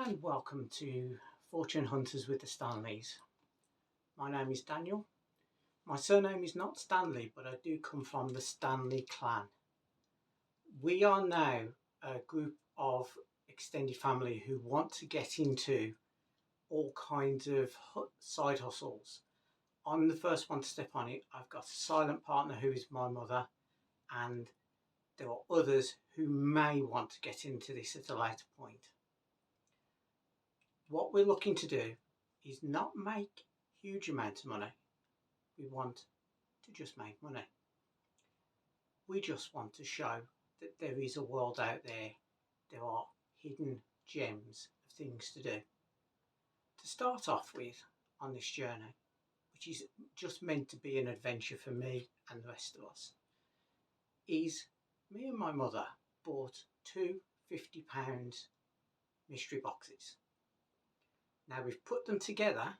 And welcome to Fortune Hunters with the Stanleys. My name is Daniel. My surname is not Stanley, but I do come from the Stanley clan. We are now a group of extended family who want to get into all kinds of side hustles. I'm the first one to step on it. I've got a silent partner who is my mother, and there are others who may want to get into this at a later point. What we're looking to do is not make huge amounts of money. We want to just make money. We just want to show that there is a world out there. There are hidden gems of things to do. To start off with on this journey, which is just meant to be an adventure for me and the rest of us, is me and my mother bought two £50 mystery boxes. Now we've put them together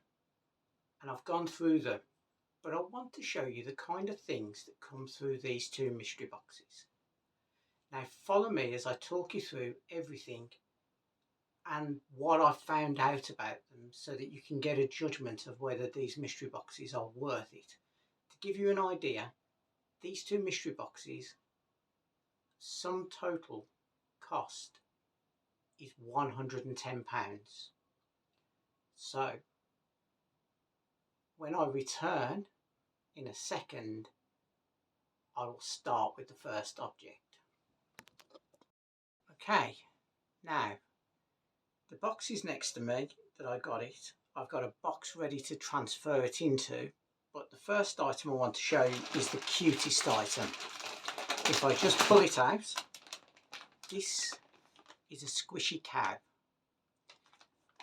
and I've gone through them, but I want to show you the kind of things that come through these two mystery boxes. Now follow me as I talk you through everything and what I've found out about them so that you can get a judgment of whether these mystery boxes are worth it. To give you an idea, these two mystery boxes, sum total cost is £110. So when I return in a second, I will start with the first object. Okay, now the box is next to me that I got it. I've got a box ready to transfer it into, but the first item I want to show you is the cutest item. If I just pull it out, this is a squishy cow.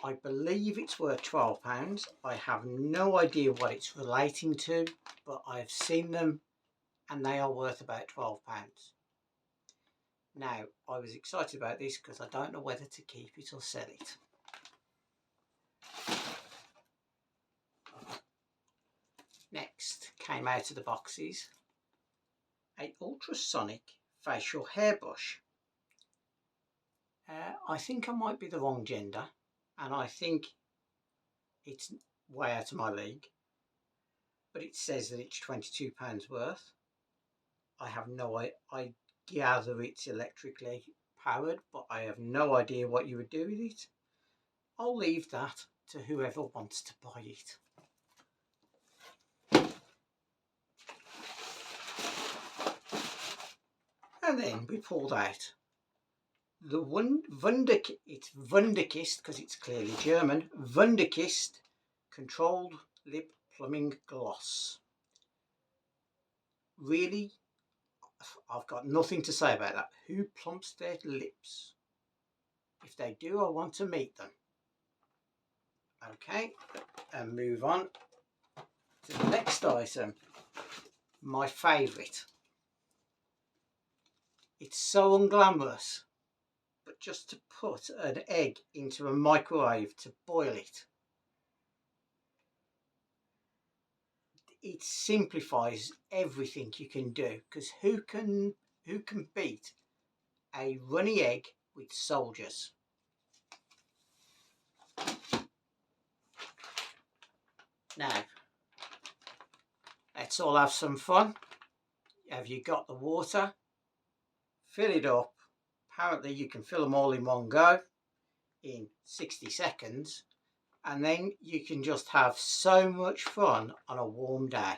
I believe it's worth £12. I have no idea what it's relating to, but I've seen them and they are worth about £12. Now, I was excited about this because I don't know whether to keep it or sell it. Next came out of the boxes a ultrasonic facial hairbrush. I think I might be the wrong gender, and I think it's way out of my league, but it says that it's £22 worth. I have no idea. I gather it's electrically powered, but I have no idea what you would do with it. I'll leave that to whoever wants to buy it. And then we pulled out the it's Wunderkist, because it's clearly German, Wunderkist Controlled Lip Plumbing Gloss. Really, I've got nothing to say about that. Who plumps their lips? If they do, I want to meet them. Okay, and move on to the next item. My favourite. It's so unglamorous, but just to put an egg into a microwave to boil it. It simplifies everything you can do, because who can beat a runny egg with soldiers? Now, let's all have some fun. Have you got the water? Fill it up. Apparently you can fill them all in one go in 60 seconds, and then you can just have so much fun on a warm day.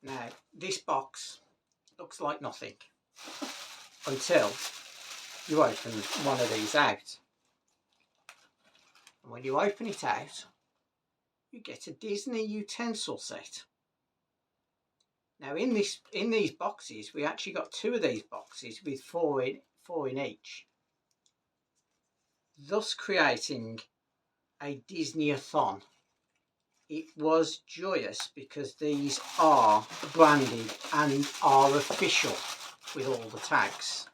Now, this box looks like nothing until you open one of these out. And when you open it out, you get a Disney utensil set. Now in these boxes, we actually got two of these boxes with four in each, thus creating a Disney-a-thon. It was joyous because these are branded and are official with all the tags.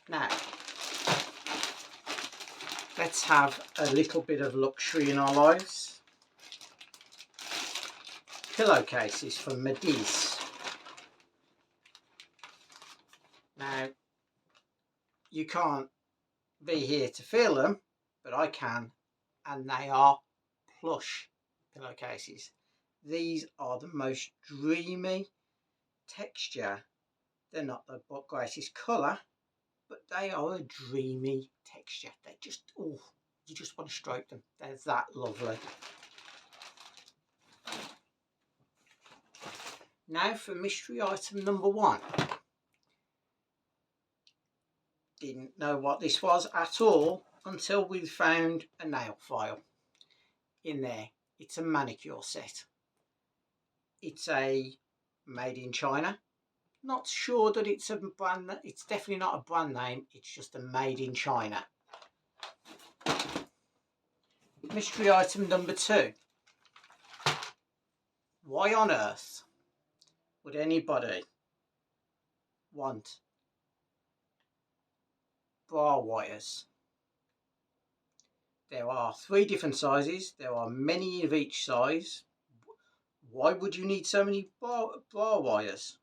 Now, let's have a little bit of luxury in our lives. Pillowcases from Mediz. Now, you can't be here to feel them, but I can, and they are plush pillowcases. These are the most dreamy texture. They're not the greatest colour, but they are a dreamy texture. They just, oh, you just want to stroke them. They're that lovely. Now for mystery item number 1. Didn't know what this was at all until we found a nail file in there. It's a manicure set. It's a made in China. Not sure that it's a brand. It's definitely not a brand name. It's just a made in China. Mystery item number 2. Why on earth would anybody want bra wires? There are 3 different sizes. There are many of each size. Why would you need so many bra wires?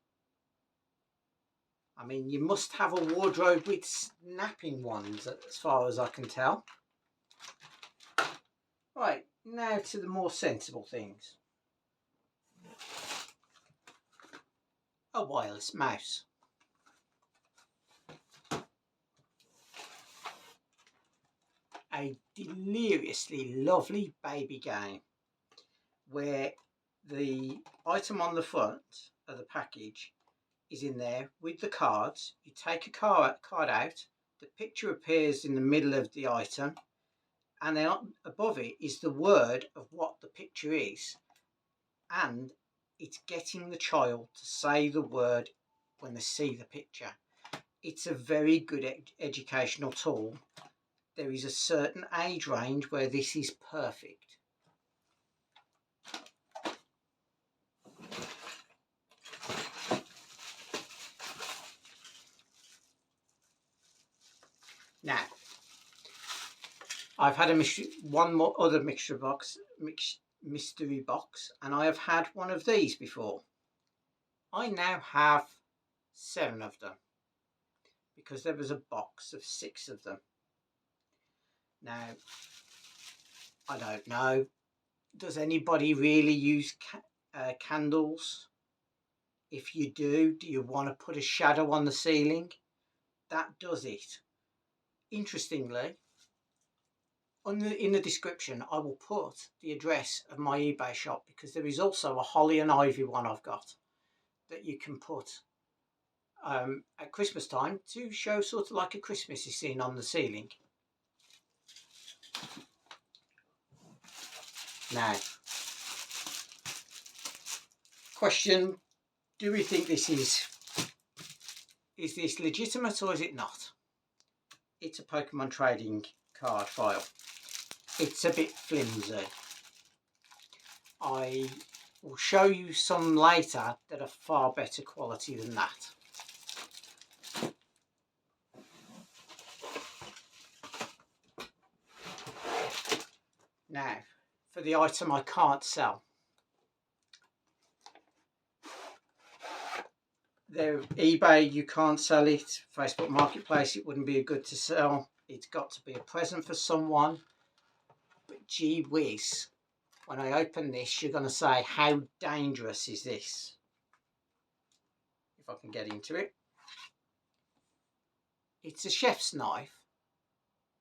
I mean, you must have a wardrobe with snapping ones, as far as I can tell. Right, now to the more sensible things. A wireless mouse. A deliriously lovely baby game where the item on the front of the package is in there with the cards. You take a card out, the picture appears in the middle of the item, and then above it is the word of what the picture is, and it's getting the child to say the word when they see the picture. It's a very good educational tool. There is a certain age range where this is perfect. Now, I've had one more other mystery box, and I have had one of these before. I now have 7 of them because there was a box of 6 of them. Now, I don't know, does anybody really use candles? If you do you want to put a shadow on the ceiling? That does it. Interestingly, in the description I will put the address of my eBay shop, because there is also a holly and ivy one I've got that you can put at Christmas time to show sort of like a Christmassy scene on the ceiling. Now, question, do we think this is this legitimate or is it not? It's a Pokemon trading card file. It's a bit flimsy. I will show you some later that are far better quality than that. Now, for the item I can't sell. eBay, you can't sell it. Facebook Marketplace, it wouldn't be good to sell. It's got to be a present for someone. But gee whiz, when I open this, you're going to say, how dangerous is this? If I can get into it. It's a chef's knife,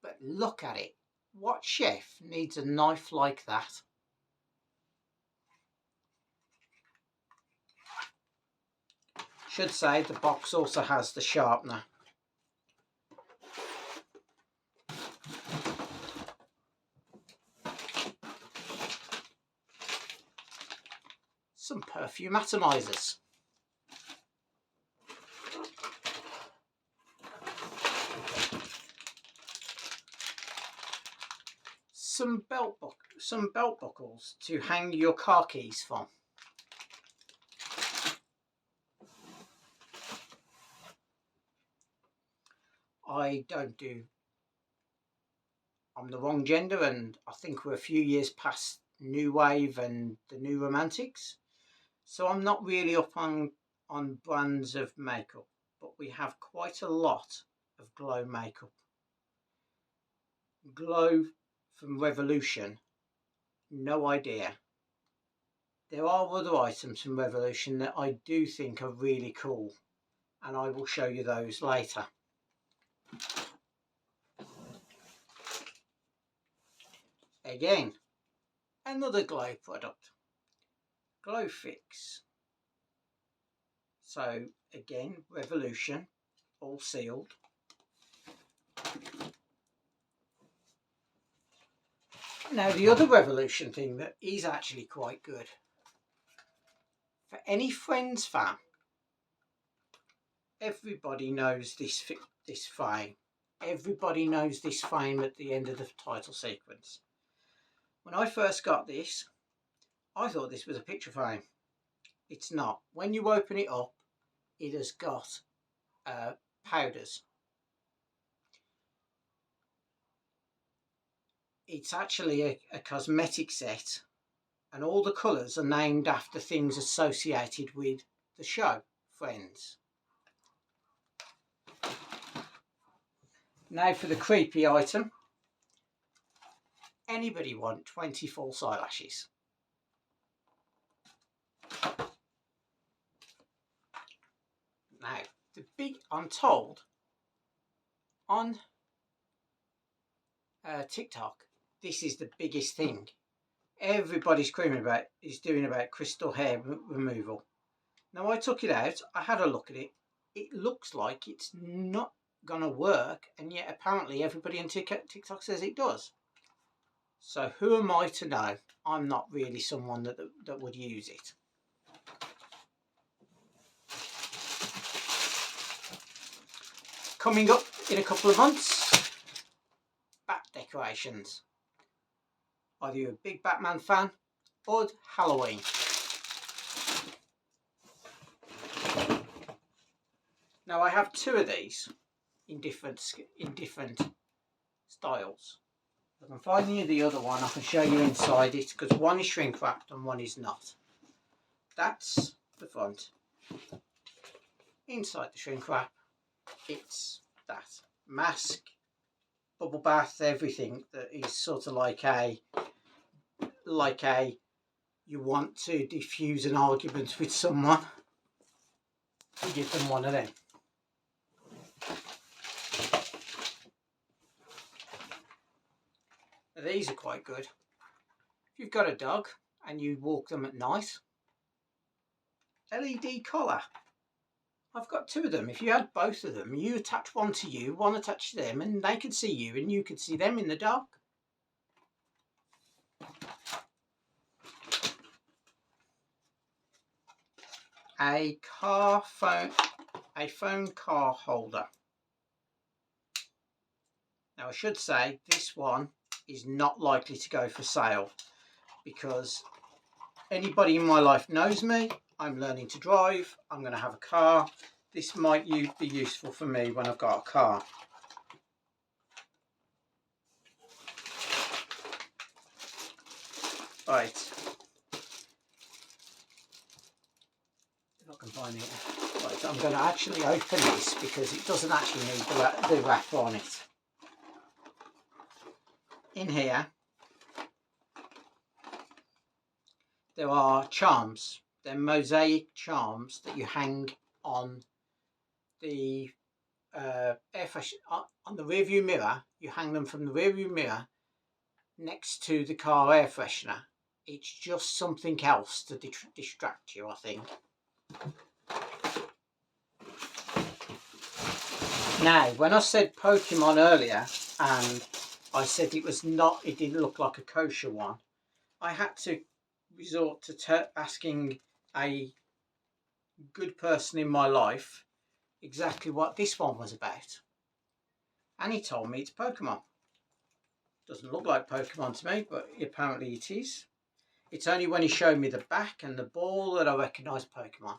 but look at it. What chef needs a knife like that? Should say the box also has the sharpener. Some perfume atomizers. Some belt buckles to hang your car keys from. I'm the wrong gender, and I think we're a few years past New Wave and the New Romantics. So I'm not really up on brands of makeup, but we have quite a lot of glow makeup. Glow from Revolution, no idea. There are other items from Revolution that I do think are really cool, and I will show you those later. Again, another glow product, Glow Fix. So again, Revolution, all sealed. Now the other Revolution thing that is actually quite good, for any Friends fan, everybody knows this frame. Everybody knows this frame at the end of the title sequence. When I first got this, I thought this was a picture frame. It's not. When you open it up, it has got powders. It's actually a cosmetic set, and all the colours are named after things associated with the show Friends. Now for the creepy item. Anybody want 20 false eyelashes? Now, I'm told on TikTok, this is the biggest thing. Everybody's screaming about doing about crystal hair removal. Now I took it out, I had a look at it. It looks like it's not gonna work, and yet apparently everybody on TikTok says it does. So who am I to know? I'm not really someone that would use it. Coming up in a couple of months, bat decorations. Either you're a big Batman fan or Halloween. Now I have two of these in different styles. If I can find you the other one, I can show you inside it, because one is shrink wrapped and one is not. That's the front. Inside the shrink wrap, it's that mask, bubble bath, everything that is sort of like a you want to diffuse an argument with someone, you give them one of them. Now, these are quite good. If you've got a dog and you walk them at night, LED collar. I've got two of them. If you had both of them, you attach one to you, one attached to them, and they could see you and you could see them in the dark. A phone car holder. Now I should say this one is not likely to go for sale, because anybody in my life knows me. I'm learning to drive, I'm going to have a car. This might be useful for me when I've got a car. Right, if I can find it. Right, I'm going to actually open this because it doesn't actually need the wrap on it. In here there are charms. They're mosaic charms that you hang on the on the rear view mirror. You hang them from the rear view mirror next to the car air freshener. It's just something else to distract you, I think. Now, when I said Pokemon earlier, and I said it didn't look like a kosher one, I had to resort to asking a good person in my life exactly what this one was about, and he told me it's Pokemon. Doesn't look like Pokemon to me, but apparently it is. It's only when he showed me the back and the ball that I recognised Pokemon.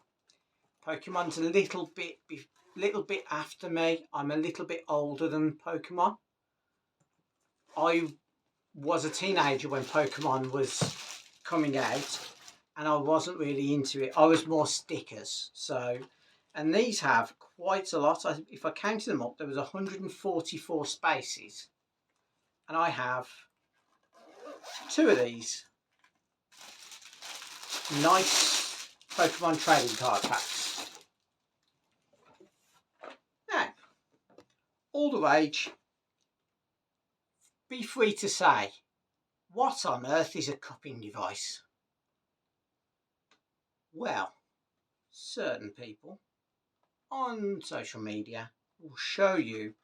Pokemon's a little bit after me. I'm a little bit older than Pokemon. I was a teenager when Pokemon was coming out, and I wasn't really into it. I was more stickers. So, and these have quite a lot. If I counted them up, there was 144 spaces, and I have 2 of these nice Pokemon trading card packs. Now, all the rage. Be free to say, what on earth is a cupping device? Well, certain people on social media will show you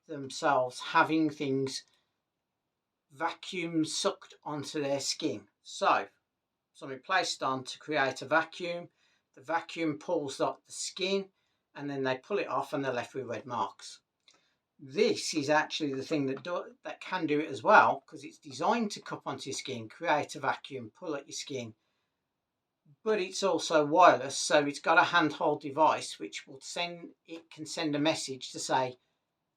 themselves having things vacuum sucked onto their skin. So, something placed on to create a vacuum, the vacuum pulls up the skin, and then they pull it off and they're left with red marks. This is actually the thing that can do it as well, because it's designed to cup onto your skin, create a vacuum, pull at your skin, but it's also wireless, so it's got a handheld device which can send a message to say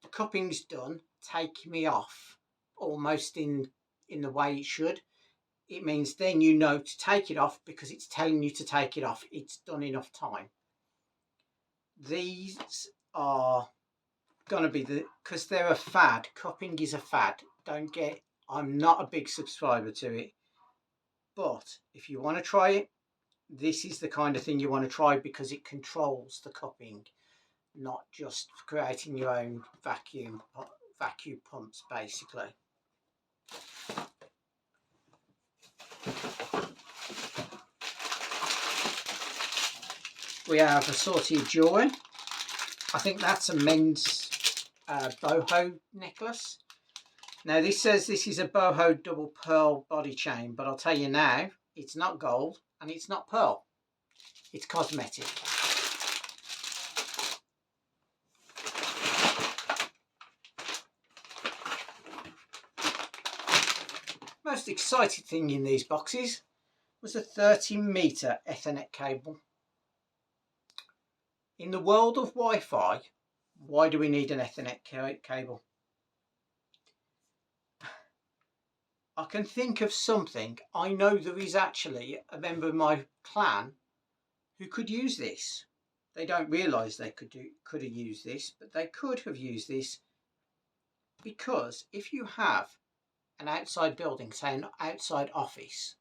the cupping's done, take me off, almost in the way it should. It means then you know to take it off because it's telling you to take it off. It's done enough time. These are going to be because they're a fad. Cupping is a fad. I'm not a big subscriber to it, but if you want to try it, this is the kind of thing you want to try, because it controls the cupping, not just creating your own vacuum pumps basically. We have assorted jewelry. I think that's a men's boho necklace. Now this says this is a boho double pearl body chain, but I'll tell you now, it's not gold and it's not pearl. It's cosmetic. Most exciting thing in these boxes was a 30-meter Ethernet cable. In the world of Wi-Fi, why do we need an Ethernet cable? I can think of something. I know there is actually a member of my clan who could use this. They don't realise they could have used this, but they could have used this, because if you have an outside building, say an outside office,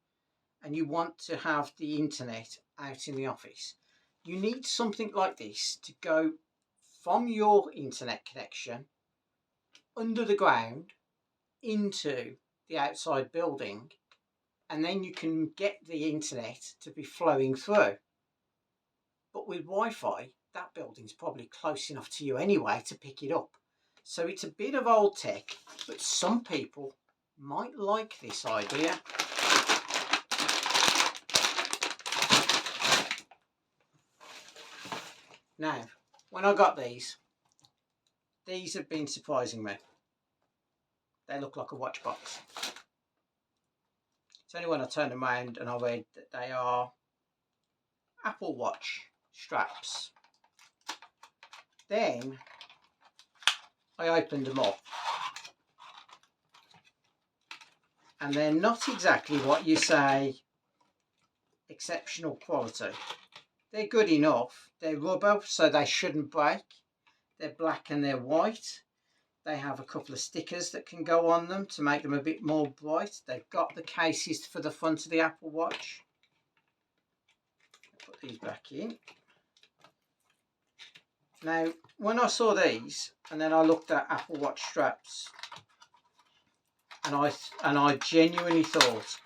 and you want to have the internet out in the office, you need something like this to go from your internet connection under the ground into the outside building, and then you can get the internet to be flowing through. But with Wi-Fi, that building's probably close enough to you anyway to pick it up. So it's a bit of old tech, but some people might like this idea. Now, when I got these have been surprising me. They look like a watch box. It's only when I turned them around and I read that they are Apple Watch straps. Then I opened them up, and they're not exactly what you say exceptional quality. They're good enough. They're rubber, so they shouldn't break. They're black and they're white. They have a couple of stickers that can go on them to make them a bit more bright. They've got the cases for the front of the Apple Watch. Put these back in. Now, when I saw these, and then I looked at Apple Watch straps, and I genuinely thought,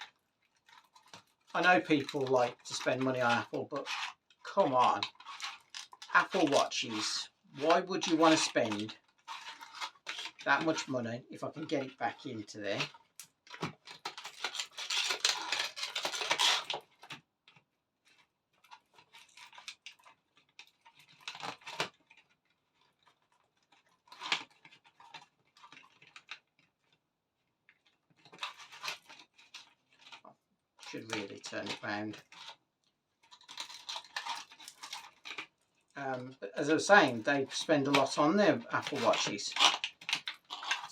I know people like to spend money on Apple, but come on, Apple Watches, why would you want to spend that much money? If I can get it back into there. Should really turn it round. But as I was saying, they spend a lot on their Apple Watches.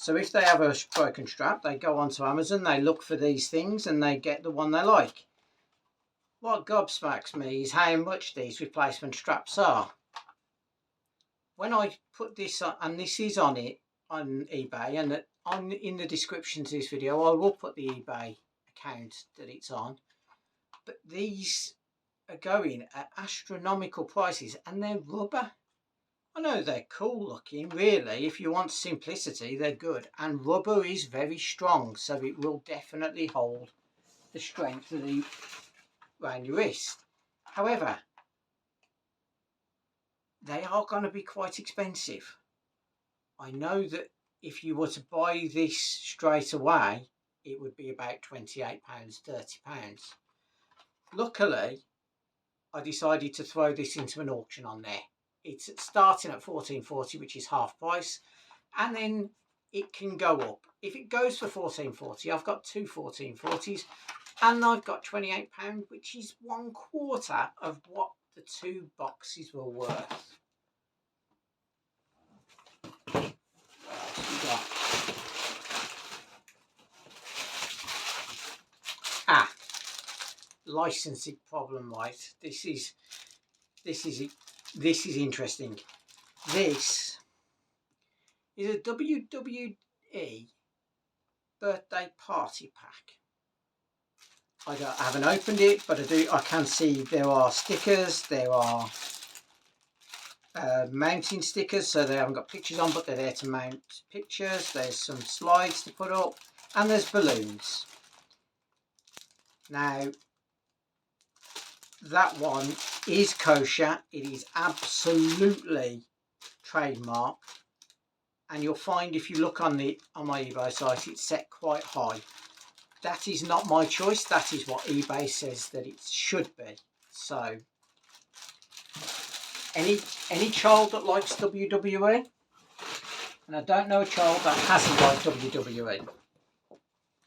So if they have a broken strap, they go onto Amazon, they look for these things and they get the one they like. What gobsmacks me is how much these replacement straps are. When I put this on, and this is on it on eBay, and in the description to this video I will put the eBay account that it's on, but these are going at astronomical prices and they're rubber. I know they're cool looking, really. If you want simplicity, they're good, and rubber is very strong, so it will definitely hold the strength of the around your wrist. However, they are going to be quite expensive. I know that if you were to buy this straight away, it would be about £28, £30. Luckily, I decided to throw this into an auction on there. It's starting at £14.40, which is half price, and then it can go up. If it goes for £14.40, I've got two 14.40s, and I've got £28, which is 1/4 of what the 2 boxes were worth. Licensing problem, right? This is interesting. This is a WWE birthday party pack. I haven't opened it, but I can see there are stickers, there are mounting stickers, so they haven't got pictures on, but they're there to mount pictures. There's some slides to put up, and there's balloons. Now, that one is kosher. It is absolutely trademark, and you'll find if you look on my eBay site, it's set quite high. That is not my choice. That is what eBay says that it should be. So any child that likes WWE, and I don't know a child that hasn't liked WWE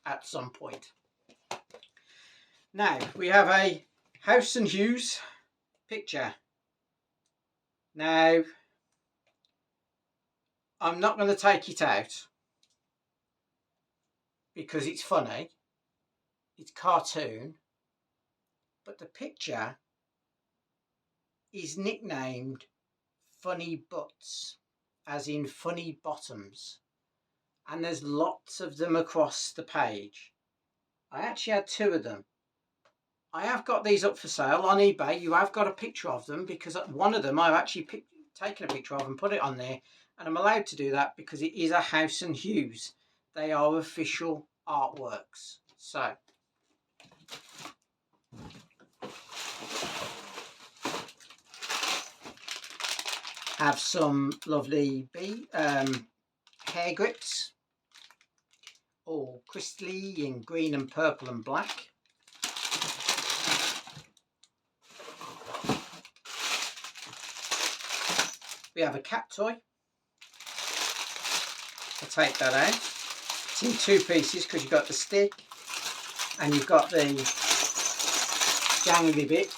at some point. Now we have a House and Hughes picture. Now I'm not going to take it out because it's funny, it's cartoon, but the picture is nicknamed Funny Butts, as in funny bottoms, and there's lots of them across the page. I actually had 2 of them. I have got these up for sale on eBay. You have got a picture of them, because one of them I've actually taken a picture of and put it on there, and I'm allowed to do that because it is a House and Hughes. They are official artworks. So have some lovely hair grips, all crystally in green and purple and black. We have a cat toy. I'll take that out. It's in 2 pieces because you've got the stick and you've got the jangly bit.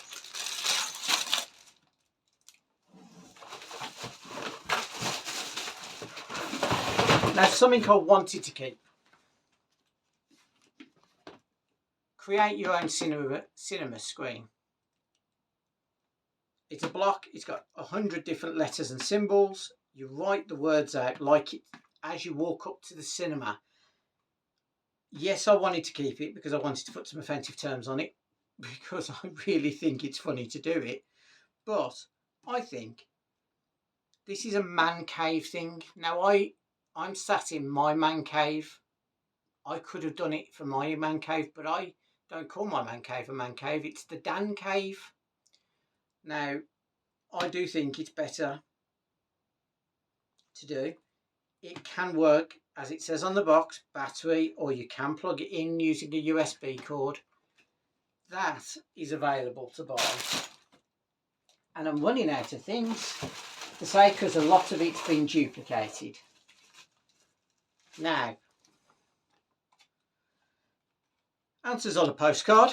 Now, something I wanted to keep. Create your own cinema screen. It's a block. It's got 100 different letters and symbols. You write the words out like it as you walk up to the cinema. Yes, I wanted to keep it because I wanted to put some offensive terms on it, because I really think it's funny to do it. But I think this is a man cave thing. Now I'm sat in my man cave. I could have done it for my man cave, but I don't call my man cave a man cave. It's the Dan cave. Now, I do think it's better to do. It can work, as it says on the box, battery, or you can plug it in using a USB cord. That is available to buy. And I'm running out of things to say because a lot of it's been duplicated. Now, answers on a postcard.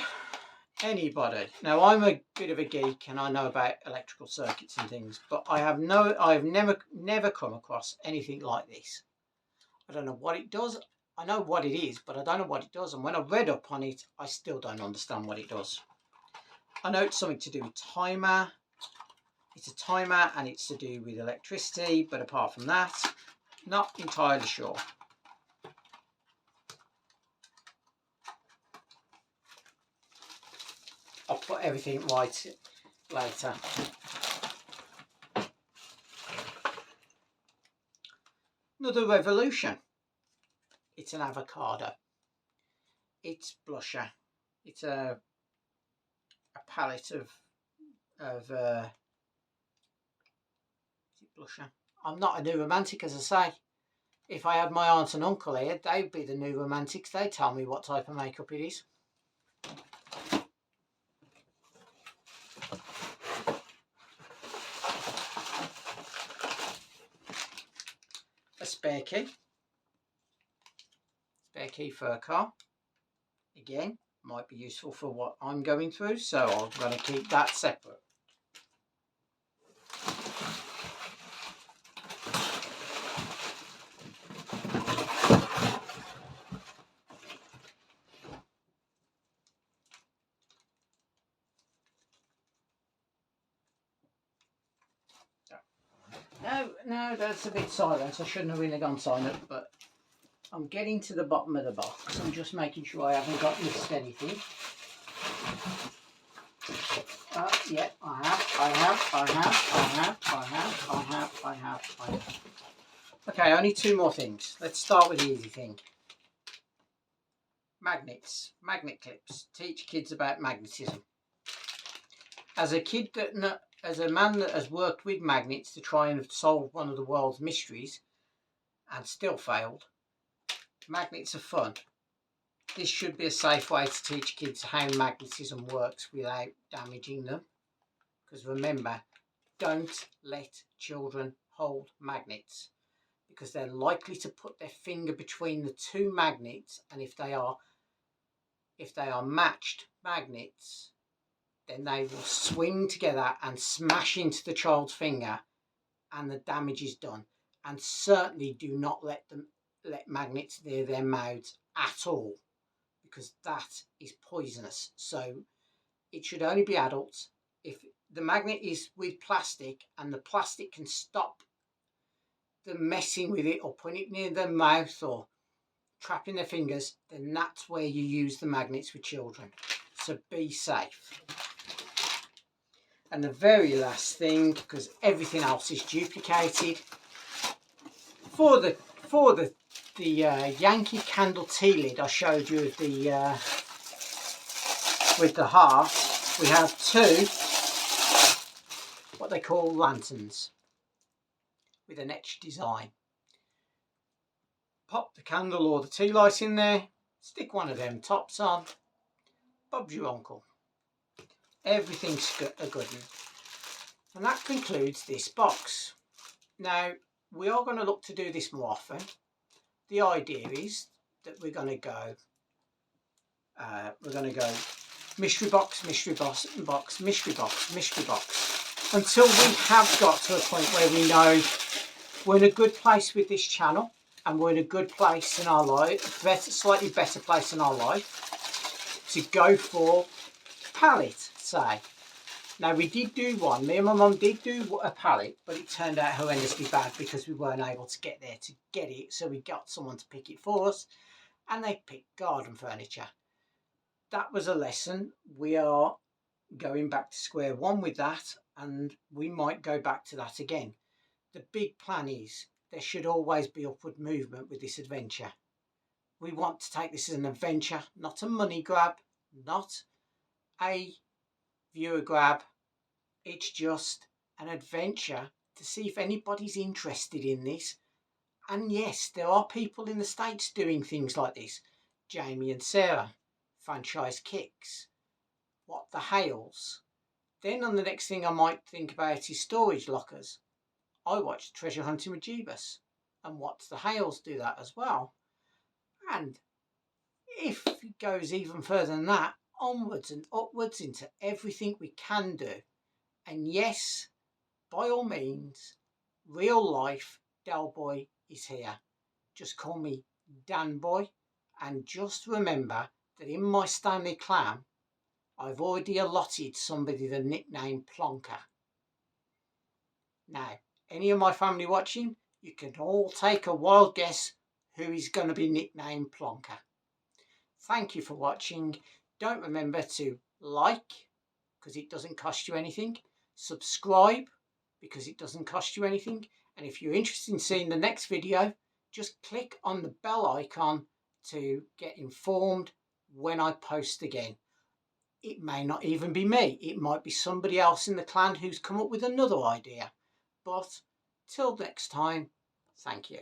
Anybody. Now, I'm a bit of a geek and I know about electrical circuits and things, but I've never come across anything like this. I don't know what it does. I know what it is, but I don't know what it does. And when I read up on it, I still don't understand what it does. I know it's something to do with timer. It's a timer and it's to do with electricity, but apart from that, not entirely sure. I'll put everything right later. Another revolution. It's an avocado. It's blusher. It's a palette of is it blusher? I'm not a new romantic, as I say. If I had my aunt and uncle here, they'd be the new romantics. They'd tell me what type of makeup it is. A spare key for a car. Again, might be useful for what I'm going through, so I'm going to keep that separate. No, that's a bit silent. I shouldn't have really gone silent, but I'm getting to the bottom of the box. I'm just making sure I haven't missed anything. Yeah, I have. Okay, only two more things. Let's start with the easy thing. Magnets, magnet clips. Teach kids about magnetism. As a man that has worked with magnets to try and solve one of the world's mysteries and still failed, magnets are fun. This should be a safe way to teach kids how magnetism works without damaging them. Because remember, don't let children hold magnets, because they're likely to put their finger between the two magnets, and if they are matched magnets, then they will swing together and smash into the child's finger and the damage is done. And certainly do not let magnets near their mouths at all, because that is poisonous. So it should only be adults. If the magnet is with plastic and the plastic can stop them messing with it or putting it near their mouth or trapping their fingers, then that's where you use the magnets with children. So be safe. And the very last thing, because everything else is duplicated, for the Yankee candle tea lid I showed you with the heart, we have two what they call lanterns with an etched design. Pop the candle or the tea light in there, stick one of them tops on, Bob's your uncle. Everything's a good one. And that concludes this box. Now, we are going to look to do this more often. The idea is that we're going to go mystery box, mystery box, mystery box, mystery box, until we have got to a point where we know we're in a good place with this channel and we're in a good place in our life, slightly better place in our life, to go for palette, say. Now, we did do one, me and my mum did do a palette, but it turned out horrendously bad because we weren't able to get there to get it, so we got someone to pick it for us, and they picked garden furniture. That was a lesson. We are going back to square one with that, and we might go back to that again. The big plan is there should always be upward movement with this adventure. We want to take this as an adventure, not a money grab, not a viewer grab. It's just an adventure to see if anybody's interested in this. And yes, there are people in the States doing things like this. Jamie and Sarah, Franchise Kicks, What the Hales. Then on the next thing I might think about is storage lockers. I watched Treasure Hunting with Jeebus, and What the Hales do that as well. And if it goes even further than that, onwards and upwards into everything we can do. And yes, by all means, real life Del Boy is here. just call me Dan Boy, and just remember that in my Stanley Clam I've already allotted somebody the nickname Plonker. Now, any of my family watching, you can all take a wild guess who is going to be nicknamed Plonker. Thank you for watching. Don't remember to like, because it doesn't cost you anything. Subscribe, because it doesn't cost you anything. And if you're interested in seeing the next video, just click on the bell icon to get informed when I post again. It may not even be me. It might be somebody else in the clan who's come up with another idea. But till next time, thank you.